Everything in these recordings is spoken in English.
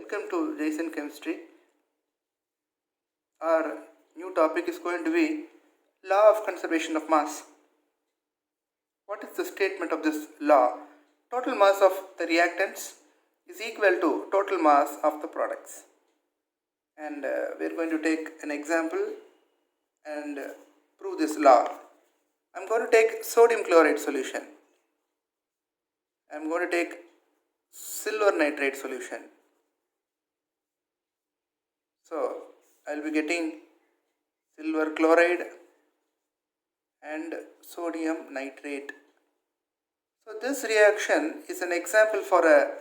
Welcome to Jason Chemistry. Our new topic is going to be law of conservation of mass. What is the statement of this law? Total mass of the reactants is equal to total mass of the products. And we are going to take an example and prove this law. I am going to take sodium chloride solution. I am going to take silver nitrate solution. So I will be getting silver chloride and sodium nitrate. So this reaction is an example for a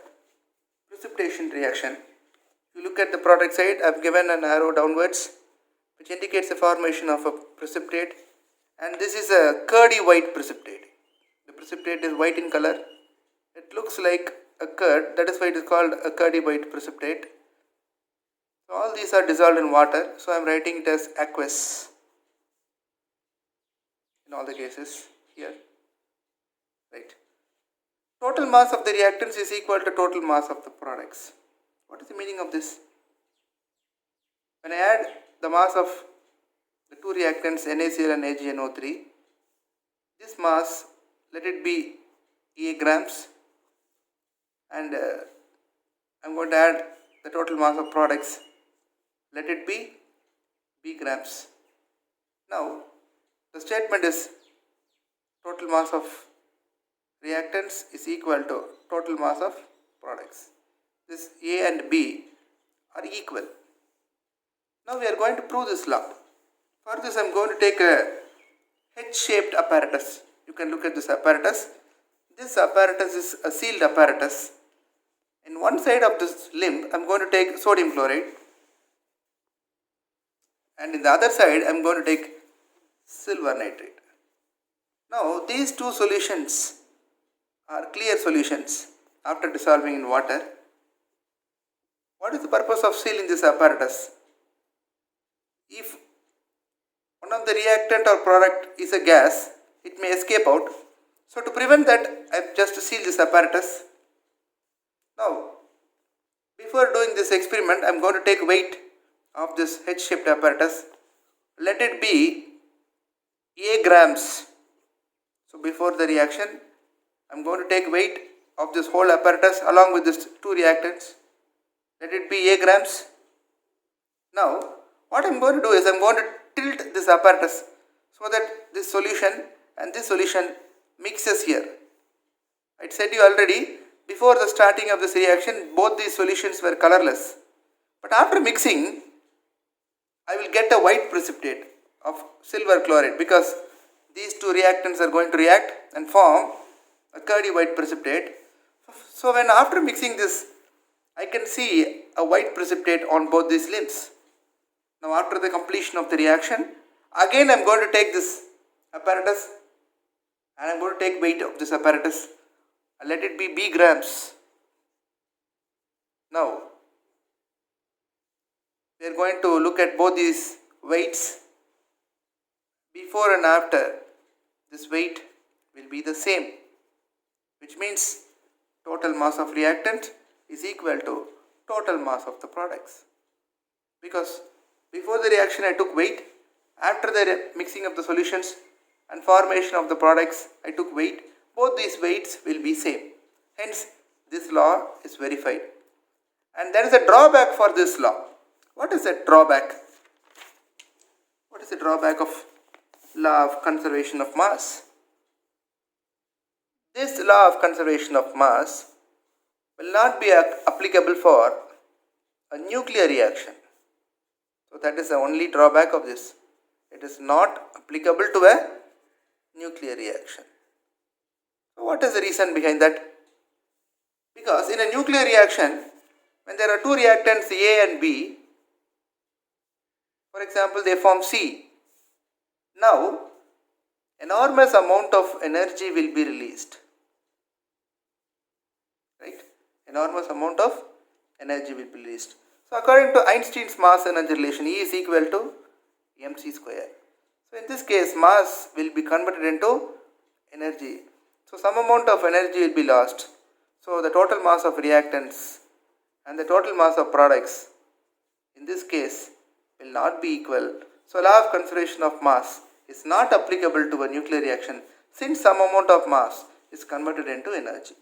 precipitation reaction. If you look at the product side, I have given an arrow downwards which indicates the formation of a precipitate, and this is a curdy white precipitate. The precipitate is white in color. It looks like a curd, that is why it is called a curdy white precipitate. So all these are dissolved in water, so I am writing it as aqueous in all the cases here. Right. Total mass of the reactants is equal to total mass of the products. What is the meaning of this? When I add the mass of the two reactants NaCl and AgNO3, this mass, let it be A grams, and I am going to add the total mass of products, let it be B grams. Now the statement is total mass of reactants is equal to total mass of products. This A and B are equal. Now we are going to prove this law. For this I am going to take a H-shaped apparatus. You can look at this apparatus. This apparatus is a sealed apparatus. In one side of this limb I am going to take sodium chloride, and in the other side I am going to take silver nitrate. Now these two solutions are clear solutions after dissolving in water. What is the purpose of sealing this apparatus? If one of the reactant or product is a gas, it may escape out. So to prevent that, I have just sealed this apparatus. Now, before doing this experiment, I am going to take weight of this H-shaped apparatus. Let it be A grams. So before the reaction, I am going to take weight of this whole apparatus along with these two reactants. Let it be A grams. Now what I am going to do is I am going to tilt this apparatus so that this solution and this solution mixes here. I said you already, before the starting of this reaction both these solutions were colorless, but after mixing I will get a white precipitate of silver chloride because these two reactants are going to react and form a curdy white precipitate. So when after mixing this, I can see a white precipitate on both these limbs. Now after the completion of the reaction, again I am going to take this apparatus and I am going to take weight of this apparatus. Let it be B grams. Now we are going to look at both these weights. Before and after, this weight will be the same, which means total mass of reactant is equal to total mass of the products. Because before the reaction I took weight, after the mixing of the solutions and formation of the products I took weight, both these weights will be same. Hence this law is verified. And there is a drawback for this law. What is that drawback? What is the drawback of law of conservation of mass? This law of conservation of mass will not be applicable for a nuclear reaction. So that is the only drawback of this. It is not applicable to a nuclear reaction. So what is the reason behind that? Because in a nuclear reaction, when there are two reactants A and B, for example they form C. Now enormous amount of energy will be released. Right? Enormous amount of energy will be released. So according to Einstein's mass energy relation, E is equal to mc square. So in this case mass will be converted into energy. So some amount of energy will be lost. So the total mass of reactants and the total mass of products in this case will not be equal. So law of conservation of mass is not applicable to a nuclear reaction since some amount of mass is converted into energy.